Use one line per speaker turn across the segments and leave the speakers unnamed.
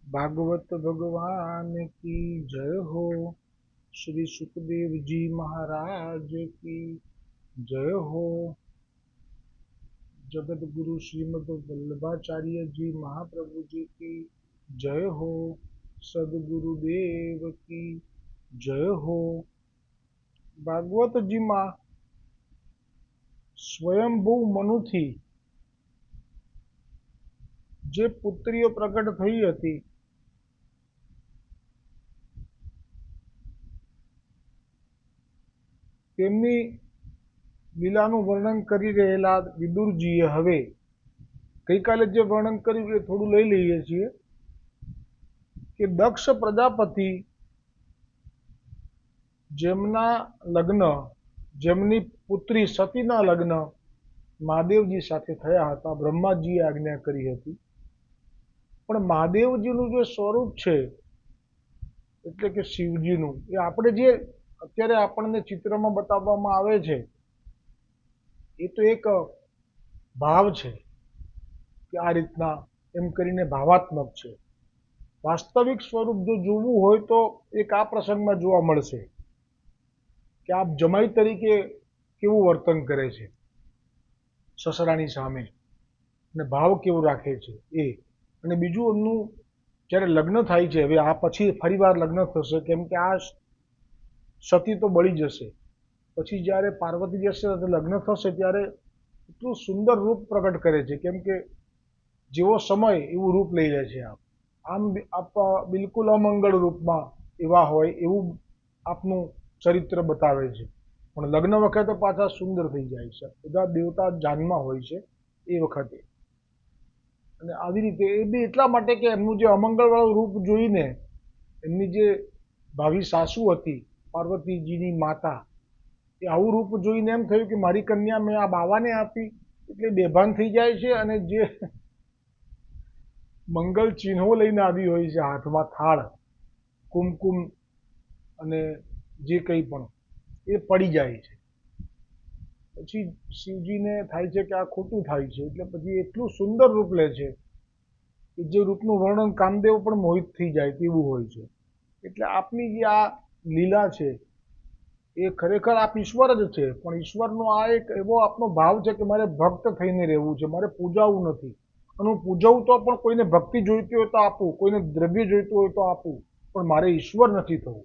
भागवत भगवान की जय हो। श्री सुखदेव जी महाराज की जय हो। जगत गुरु श्रीमद वल्लभाचार्य जी महाप्रभु जी की जय हो। सदगुरुदेव की जय हो। भागवत जी માં સ્વયંભૂ મનુથી જે પુત્રીઓ પ્રગટ થઈ હતી તેમની લીલાનું વર્ણન કરી રહેલા વિદુરજીએ હવે ગઈકાલે જે વર્ણન કર્યું એ થોડું લઈ લઈએ છીએ કે દક્ષ પ્રજાપતિ જેમના લગ્ન જેમની પુત્રી સતીના લગ્ન મહાદેવજી સાથે થયા હતા, બ્રહ્માજીએ આજ્ઞા કરી હતી, પણ મહાદેવજીનું જે સ્વરૂપ છે એટલે કે શિવજીનું એ આપણે જે અત્યારે આપણને ચિત્રમાં બતાવવામાં આવે છે એ તો એક ભાવ છે કે આ રીતના એમ કરીને ભાવાત્મક છે. વાસ્તવિક સ્વરૂપ જો જોવું હોય તો એક આ પ્રસંગમાં જોવા મળશે કે આપ જમાઈ તરીકે કેવું વર્તન કરે છે સસરાની સામે અને ભાવ કેવો રાખે છે એ. અને બીજું એમનું જ્યારે લગ્ન થાય છે, હવે આ પછી ફરીવાર લગ્ન થશે કેમ કે આ સતી તો બળી જશે, પછી જ્યારે પાર્વતી જશે લગ્ન થશે ત્યારે એટલું સુંદર રૂપ પ્રગટ કરે છે કેમ કે જેવો સમય એવું રૂપ લઈ લે છે. આમ આપ બિલકુલ અમંગળ રૂપમાં એવા હોય એવું આપનું ચરિત્ર બતાવે છે, પણ લગ્ન વખતે પાછા સુંદર થઈ જાય છે, બધા દેવતા જાનમાં હોય છે એ વખતે. અને આવી રીતે એ બી એટલા માટે કે એમનું જે અમંગળવાળું રૂપ જોઈને એમની જે ભાવિ સાસુ હતી પાર્વતીજીની માતા, એ આવું રૂપ જોઈને એમ થયું કે મારી કન્યા મેં આ બાવાને આપી, એટલે બેભાન થઈ જાય છે અને જે મંગલ ચિહ્નો લઈને આવી હોય છે હાથમાં થાળ, કુમકુમ અને જે કંઈ પણ એ પડી જાય છે. પછી શિવજીને થાય છે કે આ ખોટું થાય છે, એટલે પછી એટલું સુંદર રૂપ લે છે કે જે રૂપનું વર્ણન કામદેવ પણ મોહિત થઈ જાય તેવું હોય છે. એટલે આપની જે આ લીલા છે એ ખરેખર આપ ઈશ્વર જ છે, પણ ઈશ્વરનો આ એક એવો આપનો ભાવ છે કે મારે ભક્ત થઈને રહેવું છે, મારે પૂજાવું નથી. અને હું પૂજવું તો પણ કોઈને ભક્તિ જોઈતી હોય તો આપું, કોઈને દ્રવ્ય જોઈતું હોય તો આપું, પણ મારે ઈશ્વર નથી થવું.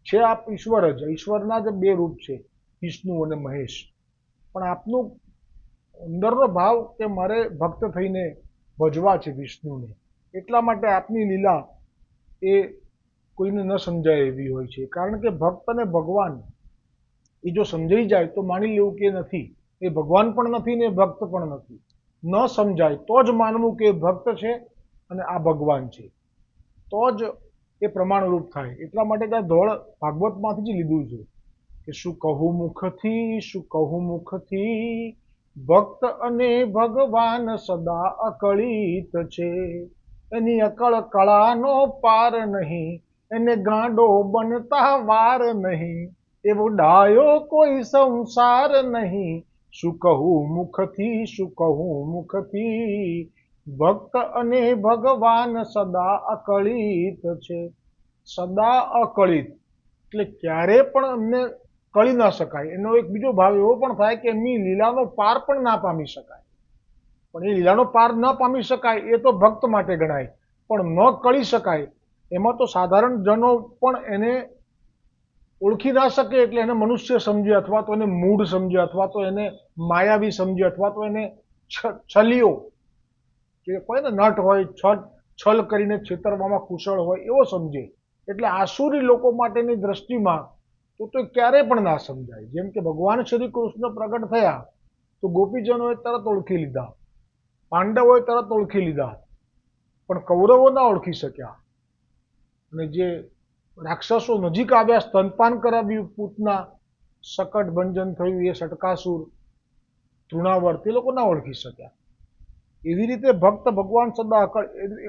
છે આપ ઈશ્વર જ, ઈશ્વરના જ બે રૂપ છે, વિષ્ણુ અને મહેશ. પણ આપનું અંદરનો ભાવ કે મારે ભક્ત થઈને ભજવા છે વિષ્ણુને, એટલા માટે આપની લીલા એ કોઈને ન સમજાય એવી હોય છે. કારણ કે ભક્ત અને ભગવાન એ જો સમજાઈ જાય તો માની લેવું કે નથી, એ ભગવાન પણ નથી ને ભક્ત પણ નથી. ન સમજાય તો જ માનવું કે ભક્ત છે અને આ ભગવાન છે, તો જ એ પ્રમાણરૂપ થાય. એટલા માટે ત્યાં ધોળ ભાગવતમાંથી જ લીધું છે કે શું કહું મુખથી, શું કહું મુખથી, ભક્ત અને ભગવાન સદા અકળિત છે. એની અકળ કળાનો પાર નહીં, એને ગાંડો બનતા વાર નહીં, એવો ડાયો કોઈ સંસાર નહીં. શું કહું મુખથી, શું કહું મુખથી, ભક્ત અને ભગવાન સદા અકળિત છે. સદા અકળિત એટલે ક્યારે પણ અમને કળી ના શકાય. એનો એક બીજો ભાવ એવો પણ થાય કે એમની લીલાનો પાર પણ ના પામી શકાય. પણ એ લીલાનો પાર ન પામી શકાય એ તો ભક્ત માટે ગણાય, પણ ન કળી શકાય એમાં તો સાધારણ જનો પણ એને ઓળખી ના શકે, એટલે એને મનુષ્ય સમજે, અથવા તો એને મૂઢ સમજે, અથવા તો એને માયાવી સમજે, અથવા તો એને છલિયો કે કોઈ ને નટ હોય, છલ કરીને છેતરવામાં કુશળ હોય એવો સમજે. એટલે આસુરી લોકો માટેની દ્રષ્ટિમાં તો ક્યારેય પણ ના સમજાય. જેમ કે ભગવાન શ્રી કૃષ્ણ પ્રગટ થયા તો ગોપીજનોએ તરત ઓળખી લીધા, પાંડવોએ તરત ઓળખી લીધા, પણ કૌરવો ના ઓળખી શક્યા. અને જે રાક્ષસો નજીક આવ્યા, સ્તનપાન કરાવ્યું, પૂતના સકટ ભંજન થયું, એ સટકાસુર, તૃણાવર, તે લોકો ના ઓળખી શક્યા. એવી રીતે ભક્ત ભગવાન સદા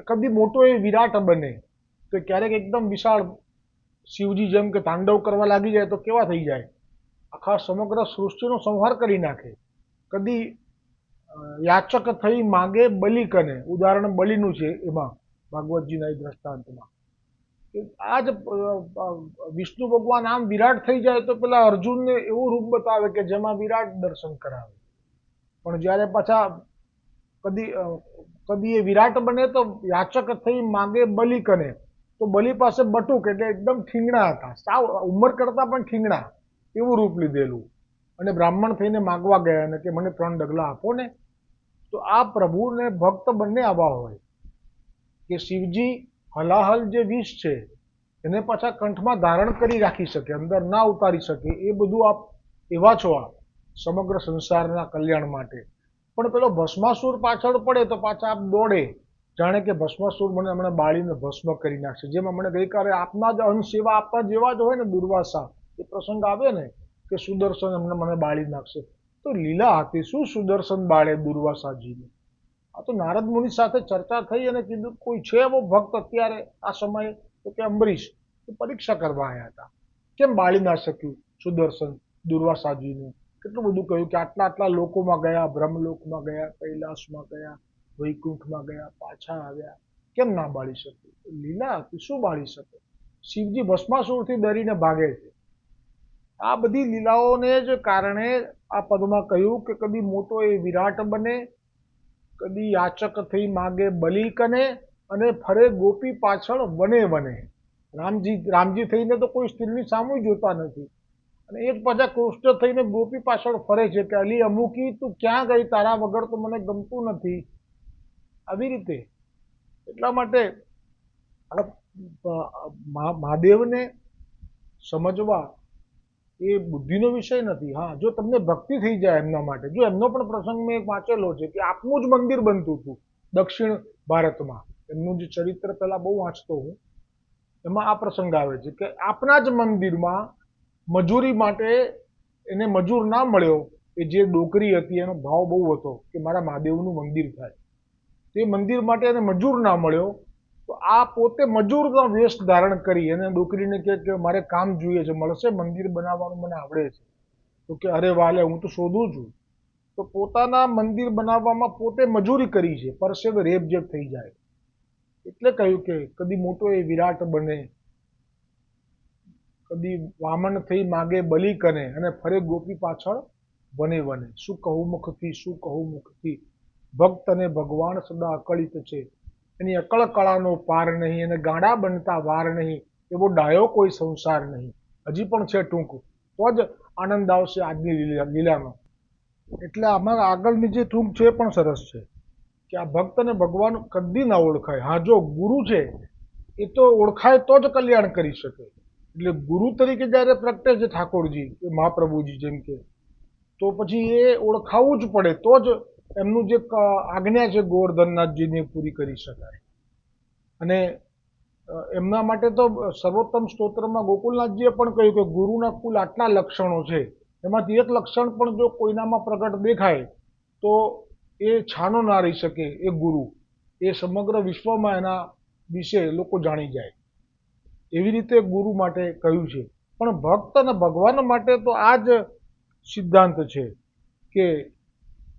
કદી મોટો એ વિરાટ બને તો ક્યારેક એકદમ વિશાળ શિવજી જેમ કે તાંડવ કરવા લાગી જાય તો કેવા થઈ જાય, આખા સમગ્ર સૃષ્ટિનો સંહાર કરી નાખે. કદી યાચક થઈ માગે બલિ કને, ઉદાહરણ બલિનું છે એમાં ભાગવતજીના એ દ્રષ્ટાંતમાં કે આ જ વિષ્ણુ ભગવાન આમ વિરાટ થઈ જાય તો પેલા અર્જુનને એવું રૂપ બતાવે કે જેમાં વિરાટ દર્શન કરાવે, પણ જ્યારે પાછા કદી એ વિરાટ બને તો યાચક થઈ માગે બલિ કને, તો બલિ પાસે બટુક એટલે એકદમ ઠીંગણા હતા, સાવ ઉંમર કરતા પણ ઠીંગણા, એવું રૂપ લીધેલું, અને બ્રાહ્મણ થઈને માગવા ગયા અને કે મને 3 ડગલા આપો ને. તો આ પ્રભુ ને ભક્ત બંને આવા હોય કે શિવજી હલાહલ જે વિષ છે એને પાછા કંઠમાં ધારણ કરી રાખી શકે, અંદર ના ઉતારી શકે, એ બધું આપ એવા છો આપ સમગ્ર સંસારના કલ્યાણ માટે. પણ પેલો ભસ્માસુર પાછળ પડે તો પાછા આપ દોડે, જાણે કે ભસ્માસુર મને હમણાં બાળીને ભસ્મ કરી નાખશે. જેમાં મને ગઈકાલે આપના જ અંશ એવા આપના જેવા જ હોય ને દુર્વાસા, એ પ્રસંગ આવે ને કે સુદર્શન એમને મને બાળી નાખશે. તો લીલા હતી શું સુદર્શન બાળે દુર્વાસાજીને? આ તો નારદ મુનિ સાથે ચર્ચા થઈ અને કીધું કોઈ છે એવો ભક્ત અત્યારે આ સમયે? તો કે અંબરીશ. તો પરીક્ષા કરવા આવ્યા હતા, કેમ બાળી ના શક્યું સુદર્શન દુર્વાસાજીને? કેટલું બધું કહ્યું કે આટલા આટલા લોકોમાં ગયા, બ્રહ્મલોકમાં ગયા, કૈલાસમાં ગયા, વૈકુંઠમાં ગયા, પાછા આવ્યા, કેમ ના બાળી શક્યું? લીલા હતી શું બાળી શકે? શિવજી ભસ્માસુરથી ડરીને ભાગે છે. આ બધી લીલાઓને જ કારણે આ પદમાં કહ્યું કે કદી મોટો એ વિરાટ બને, કદી યાચક થઈ માગે બલિ કને, અને ફરે ગોપી પાછળ વને વને. રામજી થઈને તો કોઈ સ્ત્રીની સામું જોતા નથી, અને એ જ પાછા કૃષ્ણ થઈને ગોપી પાછળ ફરે છે કે અલી અમુકી તું ક્યાં ગઈ, તારા વગર તો મને ગમતું નથી. આવી રીતે એટલા માટે મહાદેવને સમજવા એ બુદ્ધિનો વિષય નથી. હા, જો તમને ભક્તિ થઈ જાય એમના માટે, જો એમનો પણ પ્રસંગ મેં વાંચેલો છે કે આપનું જ મંદિર બનતું હતું દક્ષિણ ભારતમાં, એમનું જે ચરિત્ર પહેલા બહુ વાંચતો હું, એમાં આ પ્રસંગ આવે છે કે આપના જ મંદિરમાં મજૂરી માટે એને મજૂર ના મળ્યો, એ જે ડોકરી હતી એનો ભાવ બહુ હતો કે મારા મહાદેવનું મંદિર થાય, તે મંદિર માટે એને મજૂર ના મળ્યો, તો આ પોતે મજૂરનો વેશ ધારણ કરી અને ડોકરીને કહે કે મારે કામ જોઈએ છે, મળશે મંદિર બનાવવાનું, મને આવડે છે. તો કે અરે વાલે હું તો શોધું છું. તો પોતાના મંદિર બનાવવામાં પોતે મજૂરી કરી છે, પરસેવે રેબઝેબ થઈ જાય. એટલે કહ્યું કે કદી મોટો એ વિરાટ બને, કદી વામન થઈ માગે બલિ કને, અને ફરે ગોપી પાછળ વને વને. શું કહું મુખથી, શું કહું મુખથી, ભક્ત અને ભગવાન સદા અકળિત છે, એની અકળ કળાનો પાર નહીં, અને ગાડા બનતા વાર નહીં, એવો ડાયો કોઈ સંસાર નહીં. હજી પણ છે ટૂંક, તો જ આનંદ આવશે આજની લીલાનો. એટલે આમાં આગળની જે ટૂંક છે એ પણ સરસ છે કે આ ભક્ત અને ભગવાન કદી ના ઓળખાય. હા, જો ગુરુ છે એ તો ઓળખાય તો જ કલ્યાણ કરી શકે. એટલે ગુરુ તરીકે જ્યારે પ્રગટે છે ઠાકોરજી કે મહાપ્રભુજી જેમ કે, તો પછી એ ઓળખાવવું જ પડે, તો જ એમનું જે આજ્ઞા છે ગોવર્ધનનાથજીની પૂરી કરી શકાય. અને એમના માટે તો સર્વોત્તમ સ્તોત્રમાં ગોકુલનાથજીએ પણ કહ્યું કે ગુરુના કુલ આટલા લક્ષણો છે, એમાંથી એક લક્ષણ પણ જો કોઈનામાં પ્રગટ દેખાય તો એ છાનો ના રહી શકે, એ ગુરુ, એ સમગ્ર વિશ્વમાં એના વિશે લોકો જાણી જાય. એવી રીતે ગુરુ માટે કહ્યું છે. પણ ભક્ત અને ભગવાન માટે તો આ જ સિદ્ધાંત છે કે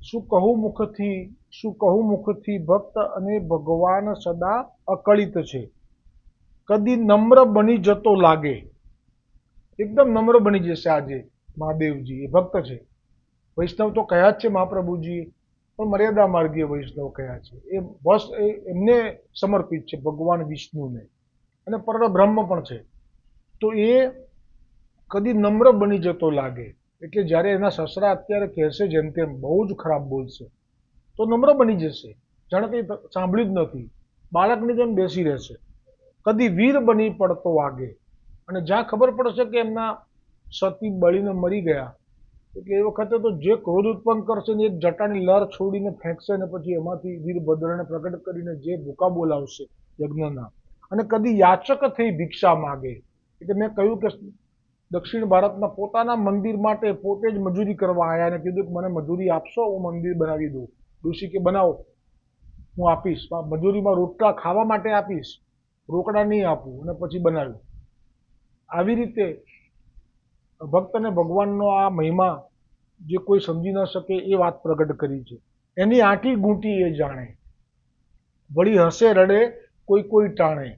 શું કહું મુખથી, શું કહું મુખથી, ભક્ત અને ભગવાન સદા અકળિત છે, કદી નમ્ર બની જતો લાગે. એકદમ નમ્ર બની જશે આજે મહાદેવજી, એ ભક્ત છે. વૈષ્ણવ તો કયા જ છે મહાપ્રભુજી, પણ મર્યાદા માર્ગીય વૈષ્ણવ કયા છે, એ બસ એમને સમર્પિત છે ભગવાન વિષ્ણુને, અને પરબ્રહ્મ પણ છે. તો એ કદી નમ્ર બની જતો લાગે, એટલે જ્યારે એના સસરા અત્યારે કહેશે જેમ તેમ બહુ જ ખરાબ બોલશે તો નમ્ર બની જશે, જાણે કંઈ સાંભળ્યું જ નથી, બાળકની જેમ બેસી રહેશે. કદી વીર બની પડતો વાગે, અને જ્યાં ખબર પડશે કે એમના સતી બળીને મરી ગયા, એટલે એ વખતે તો જે ક્રોધ ઉત્પન્ન કરશે ને એક જટાની લર છોડીને ફેંકશે, ને પછી એમાંથી વીરભદ્રને પ્રગટ કરીને જે ભૂકા બોલાવશે યજ્ઞના. અને કદી યાચક થઈ ભિક્ષા માગે, એટલે મેં કહ્યું કે દક્ષિણ ભારતના પોતાના મંદિર માટે પોતે જ મજૂરી કરવા આવ્યા અને કીધું કે મને મજૂરી આપશો, હું મંદિર બનાવી દઉં. ઋષિ કે બનાવો, હું આપીશ, મજૂરીમાં રોટલા ખાવા માટે આપીશ, રોકડા નહીં આપું, અને પછી બનાવ્યું. આવી રીતે ભક્ત અને ભગવાનનો આ મહિમા જે કોઈ સમજી ન શકે એ વાત પ્રગટ કરી છે. એની આંટી ગૂંટી એ જાણે, વળી હસે રડે કોઈ કોઈ ટાણે,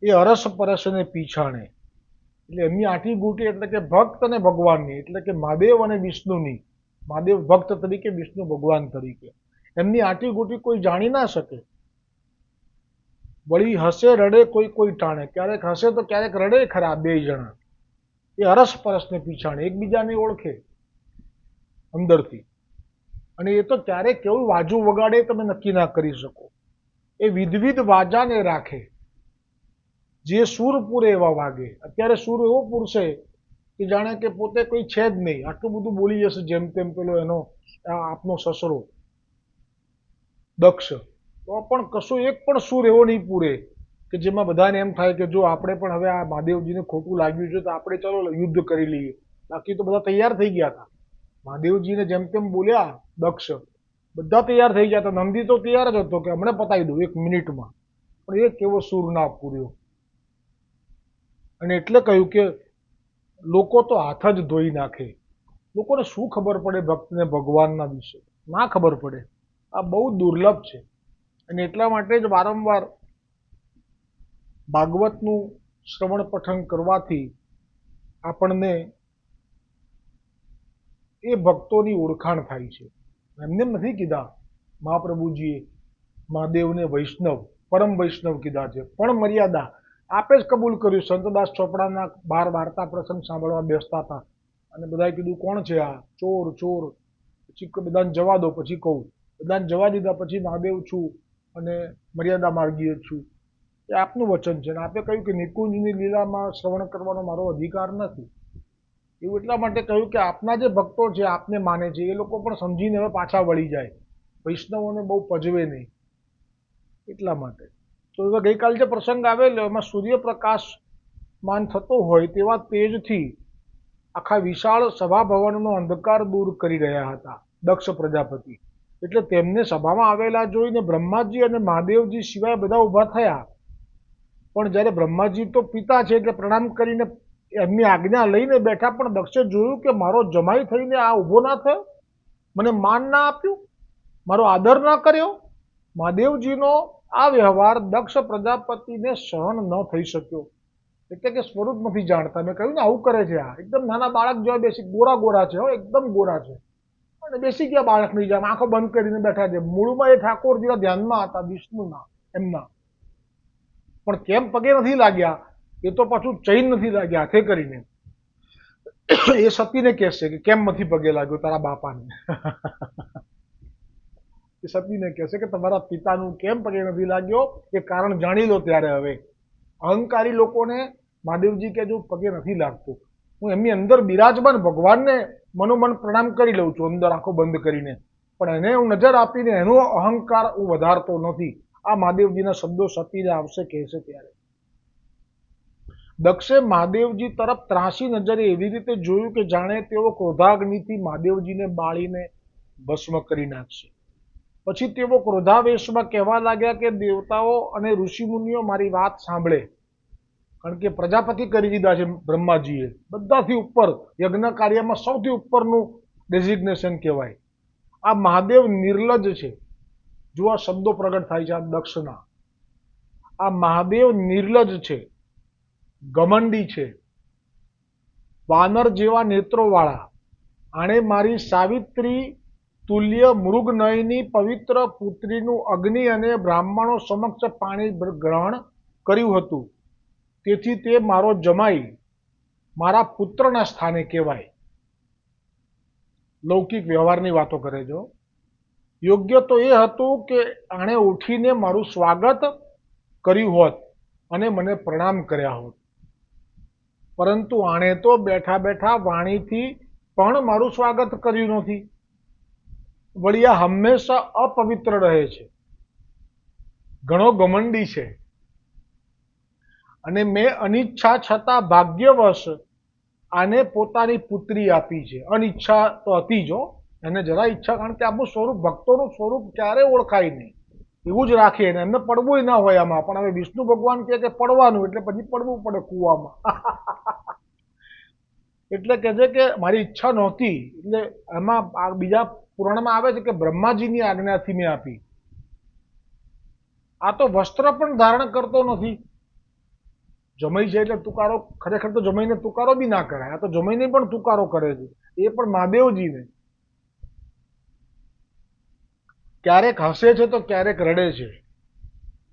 એ અરસ પરસને પીછાણે. એટલે એમની આઠી ગોટી એટલે કે ભક્ત અને ભગવાનની, એટલે કે મહાદેવ અને વિષ્ણુની. મહાદેવ ભક્ત તરીકે, વિષ્ણુ ભગવાન તરીકે. એમની આઠી ગોટી કોઈ જાણી ના શકે. વળી હસે રડે કોઈ કોઈ ટાણે, ક્યારેક હસે તો ક્યારેક રડે ખરા બે જણા. એ અરસ પરસને પીછાણે, એકબીજાને ઓળખે અંદરથી. અને એ તો ક્યારે કેવું વાજુ વગાડે તમે નક્કી ના કરી શકો. એ વિધવિધ વાજાને રાખે, જે સૂર પૂરે એવા વાગે. અત્યારે સૂર એવો પૂરશે કે જાણે કે પોતે કોઈ છે જ નહીં, આટલું બધું બોલી જશે જેમ તેમ પેલો એનો આપનો સસરો દક્ષ. તો પણ કશું એક પણ સૂર એવો નહીં પૂરે કે જેમાં બધાને એમ થાય કે જો આપણે પણ હવે આ મહાદેવજીને ખોટું લાગ્યું છે તો આપણે ચલો યુદ્ધ કરી લઈએ. બાકી તો બધા તૈયાર થઈ ગયા હતા. મહાદેવજીને જેમ તેમ બોલ્યા દક્ષ, બધા તૈયાર થઈ ગયા હતા. નંદી તો તૈયાર જ હતો કે હમણાં પતાવી દઉં 1 મિનિટમાં, પણ એ કેવો સૂર ના પૂર્યો. અને એટલે કહ્યું કે લોકો તો હાથ જ ધોઈ નાખે. લોકોને શું ખબર પડે ભક્તને ભગવાનના વિશે? ના ખબર પડે. આ બહુ દુર્લભ છે. અને એટલા માટે જ વારંવાર ભાગવતનું શ્રવણ પઠન કરવાથી આપણને એ ભક્તોની ઓળખાણ થાય છે. એમને નથી કીધા મહાપ્રભુજીએ મહાદેવને વૈષ્ણવ, પરમ વૈષ્ણવ કીધા છે, પણ મર્યાદા. આપે જ કબૂલ કર્યું. સંતદાસ ચોપડાના 12 વાર્તા પ્રસંગ સાંભળવા બેસતા હતા અને બધાએ કીધું કોણ છે આ? ચોર ચોર. પછી બધાને જવા દો, પછી કહું. બધાને જવા દીધા પછી મહાદેવ છું અને મર્યાદા માર્ગીય છું, એ આપનું વચન છે. અને આપે કહ્યું કે નિકુંજની લીલામાં શ્રવણ કરવાનો મારો અધિકાર નથી. એવું એટલા માટે કહ્યું કે આપના જે ભક્તો છે, આપને માને છે, એ લોકો પણ સમજીને હવે પાછા વળી જાય, વૈષ્ણવોને બહુ પજવે નહીં. એટલા માટે તો હવે ગઈકાલે જે પ્રસંગ આવેલો એમાં સૂર્યપ્રકાશમાન થતો હોય તેવા તેજથી આખા વિશાળ સભાભવનનો અંધકાર દૂર કરી રહ્યા હતા દક્ષ પ્રજાપતિ. એટલે તેમને સભામાં આવેલા જોઈને બ્રહ્માજી અને મહાદેવજી સિવાય બધા ઊભા થયા. પણ જ્યારે બ્રહ્માજી તો પિતા છે એટલે પ્રણામ કરીને એમની આજ્ઞા લઈને બેઠા, પણ દક્ષે જોયું કે મારો જમાઈ થઈને આ ઊભો ના થયો, મને માન ના આપ્યું, મારો આદર ના કર્યો. મહાદેવજીનો આ વ્યવહાર દક્ષ પ્રજાપતિને સહન ન થઈ શક્યો. એટલે કે સ્વરૂપ નથી જાણતા. મેં કહ્યું ને આવું કરે છે આ. એકદમ નાના બાળક જેવા બેસી, ગોરા ગોરા છે, એકદમ ગોરા છે, અને બેસી ગયા બાળકની જેમ આંખો બંધ કરીને બેઠા છે. મૂળમાં એ ઠાકોરજીના ધ્યાનમાં હતા, વિષ્ણુના એમના. પણ કેમ પગે નથી લાગ્યા? એ તો પાછું ચૈન નથી લાગ્યા હાથે કરીને. એ સતીને કહેશે કે કેમ નથી પગે લાગ્યો તારા બાપાને. એ સતીને કહેશે કે તમારા પિતાનું કેમ પગે નથી લાગ્યો, એ કારણ જાણી લો ત્યારે. હવે અહંકારી લોકોને મહાદેવજી કે જો પગે નથી લાગતું, હું એમની અંદર બિરાજમાન ભગવાનને મનોમન પ્રણામ કરી લઉં છું અંદર આંખો બંધ કરીને, પણ એને હું નજર આપીને એનો અહંકાર હું વધારતો નથી. આ મહાદેવજીના શબ્દો સતીને આવશે કહેશે ત્યારે. દક્ષે મહાદેવજી તરફ ત્રાસી નજરે એવી રીતે જોયું કે જાણે તેઓ ક્રોધાગ્નિથી મહાદેવજીને બાળીને ભસ્મ કરી નાખશે. પછી તેઓ ક્રોધાવેશમાં કહેવા લાગ્યા કે દેવતાઓ અને ઋષિમુનિઓ મારી વાત સાંભળે. કારણ કે પ્રજાપતિ કરી દીધા છે બ્રહ્માજીએ, બધાથી ઉપર, યજ્ઞ કાર્યમાં સૌથી ઉપરનું ડેઝિગ્નેશન કહેવાય. આ મહાદેવ નિર્લજ છે. જો આ શબ્દો પ્રગટ થાય છે આ દક્ષના. આ મહાદેવ નિર્લજ છે, ઘમંડી છે, વાનર જેવા નેત્રોવાળા. આણે મારી સાવિત્રી તુલ્ય મૃગનયની પવિત્ર પુત્રીનું અગ્નિ અને બ્રાહ્મણો સમક્ષ પાણી ગ્રહણ કર્યું હતું. તેથી તે મારો જમાઈ મારા પુત્રના સ્થાને કહેવાય. લૌકિક વ્યવહારની વાતો કરે જો. યોગ્ય તો એ હતું કે આણે ઉઠીને મારું સ્વાગત કર્યું હોત અને મને પ્રણામ કર્યા હોત, પરંતુ આણે તો બેઠા બેઠા વાણીથી પણ મારું સ્વાગત કર્યું નથી. વળી આ હંમેશા અપવિત્ર રહે છે, ઘણો ઘમંડી છે, અને મેં અનિચ્છા છતાં ભાગ્યવશ આને પોતાની પુત્રી આપી છે. અનિચ્છા તો હતી જ, એને જરા ઈચ્છા, કારણ કે આપણું સ્વરૂપ, ભક્તોનું સ્વરૂપ ક્યારેય ઓળખાય નહીં, એવું જ રાખીએ ને એમને પડવું ના હોય આમાં. પણ હવે વિષ્ણુ ભગવાન કહે કે પડવાનું, એટલે પછી પડવું પડે કૂવામાં. એટલે કહે છે કે મારી ઈચ્છા નહોતી. એટલે એમાં બીજા પુરાણમાં આવે છે કે બ્રહ્માજીની આજ્ઞાથી મેં આપી. આ તો વસ્ત્ર પણ ધારણ કરતો નથી. જમાઈ છે એટલે તુકારો, ખરેખર તો જમાઈને તુકારો બી ના કરાય, આ તો જમાઈને પણ તુકારો કરે છે, એ પણ મહાદેવજીને. ક્યારેક હસે છે તો ક્યારેક રડે છે.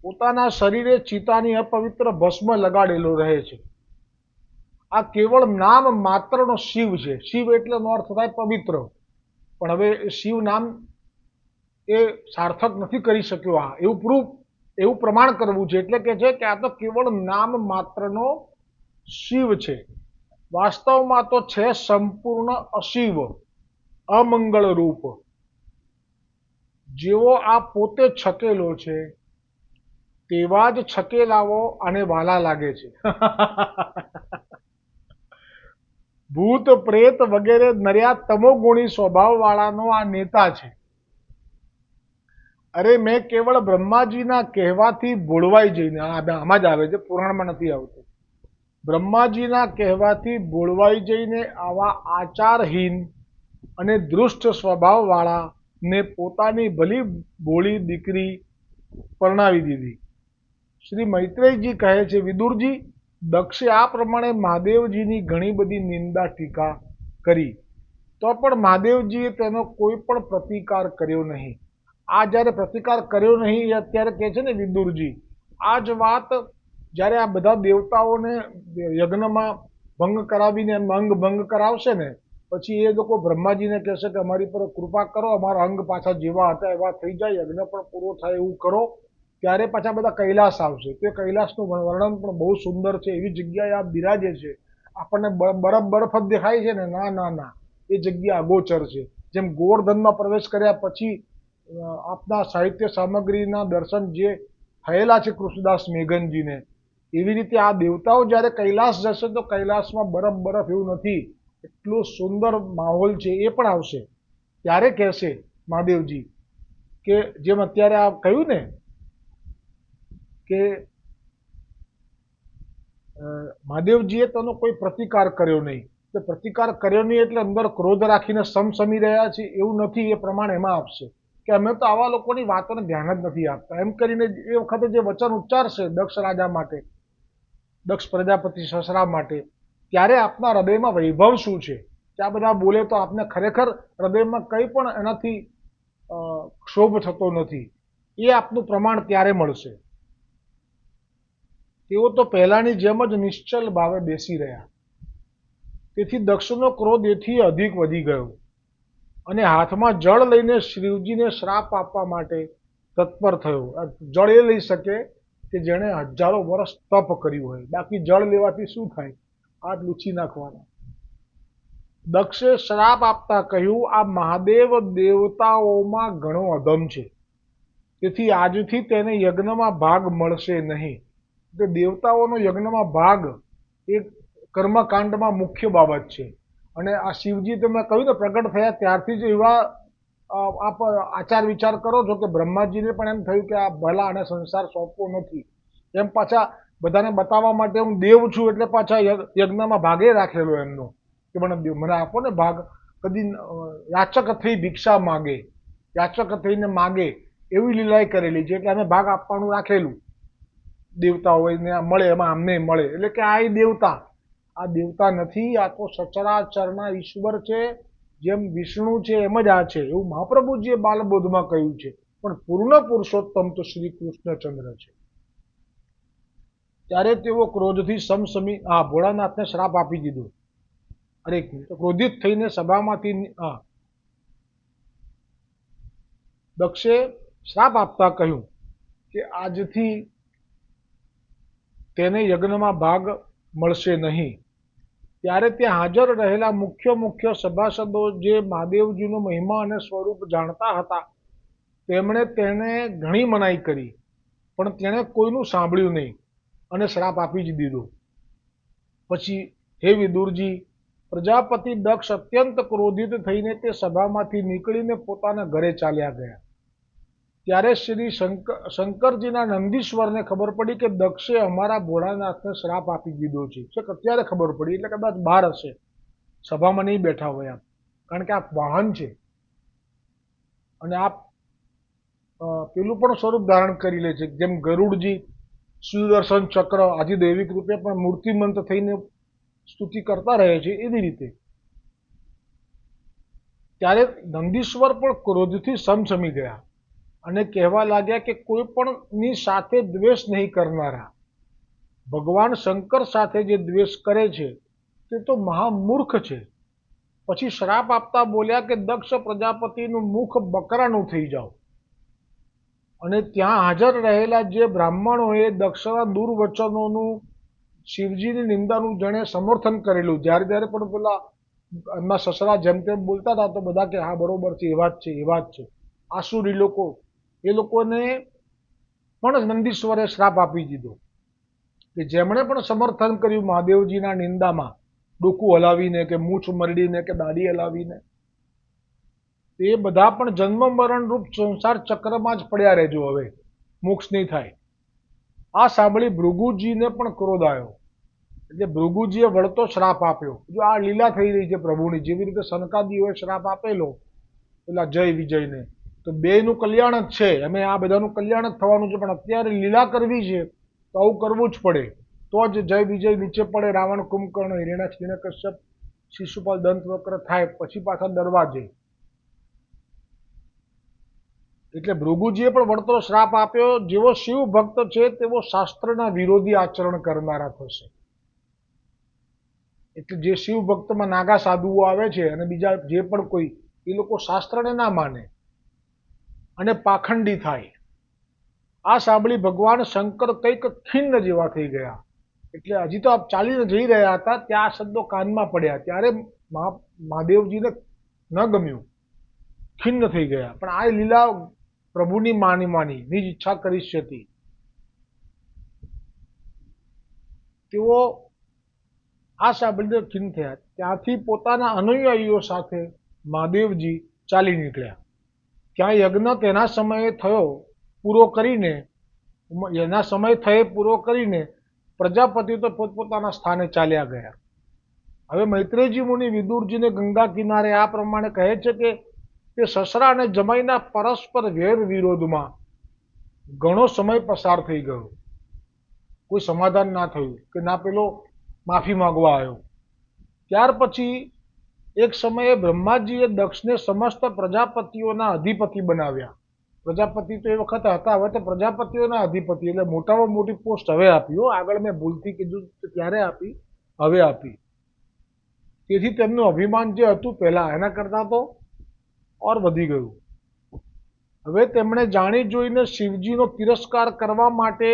પોતાના શરીરે ચિતાની અપવિત્ર ભસ્મ લગાડેલો રહે છે. આ કેવળ નામ માત્રનો શિવ છે. શિવ એટલે નો અર્થ થાય પવિત્ર, પણ હવે શિવ નામ એ સાર્થક નથી કરી શક્યો. આ એવું પ્રમાણ કરવું છે. એટલે કે છે કે આ તો કેવળ નામ માત્રનો શિવ છે. વાસ્તવમાં તો છે સંપૂર્ણ અશિવ, અમંગળ રૂપ. જેવો આ પોતે છકેલો છે તેવા જ છકેલાઓ આને વાલા લાગે છે. ભૂત પ્રેત વગેરે નર્યા તમોગુણી સ્વભાવ વાળાનો આ નેતા છે. અરે મેં કેવળ બ્રહ્માજીના કહેવાથી ભોળવાઈ જઈને, આમાં જ આવે છે, પુરાણમાં નથી આવતું. બ્રહ્માજીના કહેવાથી ભોળવાઈ જઈને આવા આચારહીન અને દુષ્ટ સ્વભાવ વાળા ને પોતાની ભલી ભોળી દીકરી પરણાવી દીધી. શ્રી મૈત્રેયજી કહે છે, વિદુરજી, દક્ષે આ પ્રમાણે મહાદેવજીની ઘણી બધી નિંદા ટીકા કરી, તો પણ મહાદેવજીએ તેનો કોઈ પણ પ્રતિકાર કર્યો નહીં. આ જ્યારે પ્રતિકાર કર્યો નહીં એ અત્યારે કહે છે ને વિદુરજી, આ જ વાત જ્યારે આ બધા દેવતાઓને યજ્ઞમાં ભંગ કરાવીને અંગ ભંગ કરાવશે ને, પછી એ લોકો બ્રહ્માજીને કહેશે કે અમારી પર કૃપા કરો, અમારા અંગ પાછા જેવા હતા એવા થઈ જાય, યજ્ઞ પણ પૂરો થાય એવું કરો. ત્યારે પાછા બધા કૈલાસ આવશે. તે કૈલાસનું વર્ણન પણ બહુ સુંદર છે. એવી જગ્યાએ આ બિરાજે છે, આપણને બરફ જ દેખાય છે ને, ના ના ના, એ જગ્યા અગોચર છે. જેમ ગોવર્ધનમાં પ્રવેશ કર્યા પછી આપના સાહિત્ય સામગ્રીના દર્શન જે થયેલા છે કૃષ્ણદાસ મેઘનજીને, એવી રીતે આ દેવતાઓ જ્યારે કૈલાસ જશે તો કૈલાસમાં બરફ એવું નથી, એટલું સુંદર માહોલ છે. એ પણ આવશે. ત્યારે કહેશે મહાદેવજી કે જેમ અત્યારે આ કહ્યું ને કે મહાદેવજીએ તેનો કોઈ પ્રતિકાર કર્યો નહીં. તો પ્રતિકાર કર્યો નહીં એટલે અંદર ક્રોધ રાખીને સમસમી રહ્યા છે એવું નથી. એ પ્રમાણ એમાં આપશે કે અમે તો આવા લોકોની વાતોને ધ્યાન જ નથી આપતા. એમ કરીને એ વખતે જે વચન ઉચ્ચારશે દક્ષ રાજા માટે, દક્ષ પ્રજાપતિ સસરા માટે, ત્યારે આપના હૃદયમાં વૈભવ શું છે કે આ બધા બોલે તો આપને ખરેખર હૃદયમાં કંઈ પણ એનાથી ક્ષોભ થતો નથી. એ આપનું પ્રમાણ ત્યારે મળશે. તેઓ તો પહેલાની જેમ જ નિશ્ચલ ભાવે બેસી રહ્યા. તેથી દક્ષનો ક્રોધ એથી અધિક વધી ગયો અને હાથમાં જળ લઈને શિવજીને શ્રાપ આપવા માટે તત્પર થયો. જળ એ લઈ શકે કે જેણે હજારો વર્ષ તપ કર્યું હોય, બાકી જળ લેવાથી શું થાય, હાથ લૂછી નાખવાના. દક્ષે શ્રાપ આપતા કહ્યું, આ મહાદેવ દેવતાઓમાં ઘણો અધમ છે, તેથી આજથી તેને યજ્ઞમાં ભાગ મળશે નહીં. તો દેવતાઓનો યજ્ઞમાં ભાગ એ કર્મકાંડમાં મુખ્ય બાબત છે. અને આ શિવજી તમે કહ્યું ને પ્રગટ થયા ત્યારથી જ એવા આપ આચાર વિચાર કરો છો કે બ્રહ્માજીને પણ એમ થયું કે આ ભલા અને સંસાર સોંપવો નથી. એમ પાછા બધાને બતાવવા માટે હું દેવ છું એટલે પાછા યજ્ઞમાં ભાગે રાખેલો એમનો કે મને આપો ને ભાગ. કદી યાચક થઈ ભિક્ષા માગે, યાચક થઈને માગે એવી લીલાએ કરેલી છે. એટલે અમે ભાગ આપવાનું રાખેલું. દેવતાઓ એને મળે એમાં અમને મળે, એટલે કે આ દેવતા, આ દેવતા નથી, આ તો સચરાચરના ઈશ્વર છે. જેમ વિષ્ણુ છે એમ જ આ છે, એવું મહાપ્રભુજીએ બાલબોધમાં કહ્યું છે. પણ પૂર્ણ પુરુષોત્તમ તો શ્રી કૃષ્ણચંદ્ર છે. ત્યારે તેઓ ક્રોધથી સમસમી ભોળાનાથને શ્રાપ આપી દીધો. અરે ક્રોધિત થઈને સભામાંથી દક્ષે શ્રાપ આપતા કહ્યું કે આજથી તેને યજ્ઞમાં ભાગ મળશે નહીં. ત્યારે ત્યાં હાજર રહેલા મુખ્ય સભાસદો જે મહાદેવજીનો મહિમા અને સ્વરૂપ જાણતા હતા તેમણે તેને ઘણી મનાઈ કરી, પણ તેણે કોઈનું સાંભળ્યું નહીં અને શ્રાપ આપી જ દીધો. પછી હે વિદુરજી, પ્રજાપતિ દક્ષ અત્યંત ક્રોધિત થઈને તે સભામાંથી નીકળીને પોતાના ઘરે ચાલ્યા ગયા. ત્યારે શ્રી શંકરજીના નંદીશ્વરને ખબર પડી કે દક્ષે અમારા ભોળાનાથને શ્રાપ આપી દીધો છે. અત્યારે ખબર પડી, એટલે કદાચ બહાર હશે, સભામાં નહીં બેઠા હોય આપ, કારણ કે આ વાહન છે અને આપ પેલું પણ સ્વરૂપ ધારણ કરી લે છે, જેમ ગરુડજી સુદર્શન ચક્ર આદિ દૈવિક રૂપે પણ મૂર્તિમંત થઈને સ્તુતિ કરતા રહે છે. એવી રીતે ત્યારે નંદીશ્વર પણ ક્રોધથી સમસમી ગયા અને કહેવા લાગ્યા કે કોઈ પણની સાથે દ્વેષ નહીં કરનારા ભગવાન શંકર સાથે જે દ્વેષ કરે છે તે તો મહામૂર્ખ છે. પછી શ્રાપ આપતા બોલ્યા કે દક્ષ પ્રજાપતિનું મુખ બકરાનું થઈ જાઓ. અને ત્યાં હાજર રહેલા જે બ્રાહ્મણોએ દક્ષના દુર્વચનોનું શિવજીની નિંદાનું જેણે સમર્થન કરેલું, જ્યારે જ્યારે પણ પેલા એમના સસરા જેમ તેમ બોલતા હતા તો બધા કે હા બરોબર છે, એવા જ છે, એવા જ છે. આસુરી લોકો, એ લોકોને પણ નંદીશ્વરે શ્રાપ આપી દીધો કે જેમણે પણ સમર્થન કર્યું મહાદેવજીના નિંદામાં, ડોકું હલાવીને કે મૂછ મરડીને કે દાઢી હલાવીને, તે બધા પણ જન્મ મરણ રૂપ સંસાર ચક્રમાં જ પડ્યા રહેજો, હવે મોક્ષ નહીં થાય. આ સાંભળી ભૃગુજીને પણ ક્રોધ આવ્યો, એટલે ભૃગુજીએ વળતો શ્રાપ આપ્યો. જો આ લીલા થઈ રહી છે પ્રભુની, જેવી રીતે સનકાદીઓએ શ્રાપ આપેલો પેલા જય વિજયને, તો બેયનું કલ્યાણ જ છે, અમે આ બધાનું કલ્યાણ જ થવાનું છે, પણ અત્યારે લીલા કરવી છે તો આવું કરવું જ પડે, તો જ જય વિજય નીચે પડે. રાવણ, કુંભકર્ણ, હિરણ્યાક્ષ, હિરણ્યકશ્યપ, શિશુપાલ, દંતવક્ર થાય, પછી પાછા દરવાજે. એટલે ભૃગુજીએ પણ વળતો શ્રાપ આપ્યો, જેવો શિવ ભક્ત છે તેવો શાસ્ત્રના વિરોધી આચરણ કરનારા થશે. એટલે જે શિવ ભક્તમાં નાગા સાધુઓ આવે છે અને બીજા જે પણ કોઈ, એ લોકો શાસ્ત્રને ના માને અને પાખંડી થાય. આ સાંભળી ભગવાન શંકર કંઈક ખિન્ન જેવા થઈ ગયા. એટલે હજી તો આપ ચાલીને જઈ રહ્યા હતા ત્યાં આ શબ્દો કાનમાં પડ્યા, ત્યારે મહાદેવજીને ન ગમ્યું, ખિન્ન થઈ ગયા. પણ આ લીલા પ્રભુની માની નિજ ઈચ્છા કરી હતી. તેઓ આ સાંભળીને ખિન્ન થયા. ત્યાંથી પોતાના અનુયાયીઓ સાથે મહાદેવજી ચાલી નીકળ્યા. ત્યાં યજ્ઞ તેના સમયે થયો પૂરો કરીને પ્રજાપતિ તો પોતપોતાના સ્થાને ચાલ્યા ગયા. હવે મૈત્રેયજી મુનિ વિદુરજીને ગંગા કિનારે આ પ્રમાણે કહે છે કે તે સસરા અને જમાઈના પરસ્પર વેર વિરોધમાં ઘણો સમય પસાર થઈ ગયો. કોઈ સમાધાન ના થયું કે ના પેલો માફી માંગવા આવ્યો. ત્યાર પછી એક સમયે બ્રહ્માજીએ દક્ષને સમસ્ત પ્રજાપતિઓના અધિપતિ બનાવ્યા. પ્રજાપતિ તો એ વખત હતા, હવે તો પ્રજાપતિઓના અધિપતિ, એટલે મોટામાં મોટી પોસ્ટ હવે આપી. આગળ મેં ભૂલથી કીધું ત્યારે આપી, હવે આપી. તેથી તેમનું અભિમાન જે હતું પહેલા એના કરતાં તો ઓર વધી ગયું. હવે તેમણે જાણી જોઈને શિવજીનો તિરસ્કાર કરવા માટે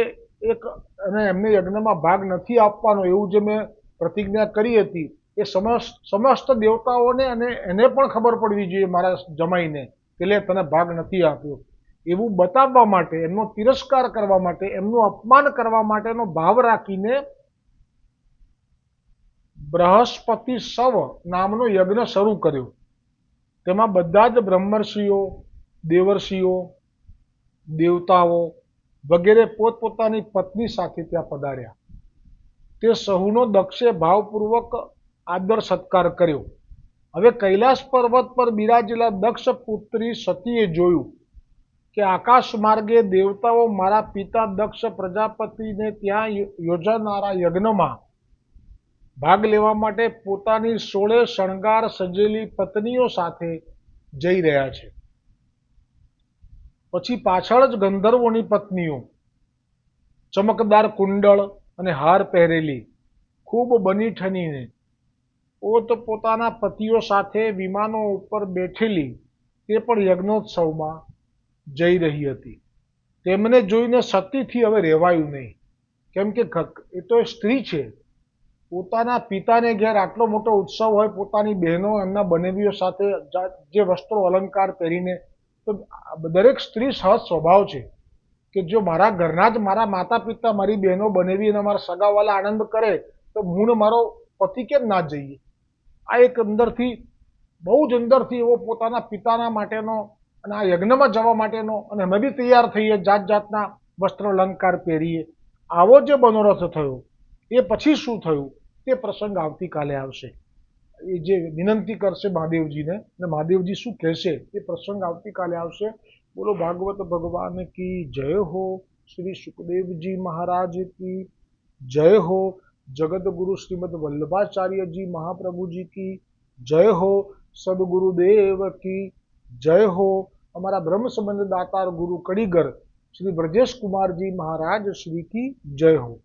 અને એમને યજ્ઞમાં ભાગ નથી આપવાનો એવું જે મેં પ્રતિજ્ઞા કરી હતી, એ સમસ્ત દેવતાઓને અને એને પણ ખબર પડવી જોઈએ મારા જમાઈને કે લે તને ભાગ નથી આપ્યો, એવું બતાવવા માટે, એમનો તિરસ્કાર કરવા માટે, એમનું અપમાન કરવા માટેનો ભાવ રાખીને બૃહસ્પતિ સવ નામનો યજ્ઞ શરૂ કર્યો. તેમાં બધા જ બ્રહ્મર્ષિઓ, દેવર્ષિઓ, દેવતાઓ વગેરે પોતપોતાની પત્ની સાથે ત્યાં પધાર્યા. તે સહુનો દક્ષે ભાવપૂર્વક આદર સત્કાર કર્યો. હવે કૈલાસ પર્વત પર બિરાજેલા દક્ષ પુત્રી સતીએ જોયું કે આકાશ માર્ગે દેવતાઓ મારા પિતા દક્ષ પ્રજાપતિને ત્યાં યોજાનારા યજ્ઞમાં ભાગ લેવા માટે પોતાની 16 શણગાર સજેલી પત્નીઓ સાથે જઈ રહ્યા છે. પછી પાછળ જ ગંધર્વોની પત્નીઓ ચમકદાર કુંડળ અને હાર પહેરેલી, ખૂબ બની ઠનીને પોતાના પતિઓ સાથે વિમાનો ઉપર બેઠેલી, તે પણ યજ્ઞોત્સવમાં જઈ રહી હતી. તેમને જોઈને સતીથી હવે રહેવાયું નહીં, કેમ કે એ તો સ્ત્રી છે. પોતાના પિતાને ઘેર આટલો મોટો ઉત્સવ હોય, પોતાની બહેનો એમના બનેવીઓ સાથે જે વસ્ત્રો અલંકાર પહેરીને, તો દરેક સ્ત્રી સહજ સ્વભાવ છે કે જો મારા ઘરના જ મારા માતા પિતા, મારી બહેનો બનેવી અને મારા સગાવાલા આનંદ કરે તો હું મારો પતિ કેમ ના જઈએ. આ એક અંદરથી બહુ જ અંદરથી એવો પોતાના પિતાના માટેનો અને આ યજ્ઞમાં જવા માટેનો, અને અમે બી તૈયાર થઈએ, જાત જાતના વસ્ત્ર અલંકાર પહેરીએ. આવો જે મનોરથ થયો, એ પછી શું થયું તે પ્રસંગ આવતીકાલે આવશે. એ જે વિનંતી કરશે મહાદેવજીને અને મહાદેવજી શું કહેશે એ પ્રસંગ આવતીકાલે આવશે. बोलो भागवत भगवान की जय हो। श्री सुखदेव जी महाराज की जय हो। जगत गुरु श्रीमद वल्लभाचार्य जी महाप्रभु जी की जय हो। सदगुरुदेव की जय हो। हमारा ब्रह्म संबंध दातार गुरु कड़ीगर श्री ब्रजेश कुमार जी महाराज श्री की जय हो।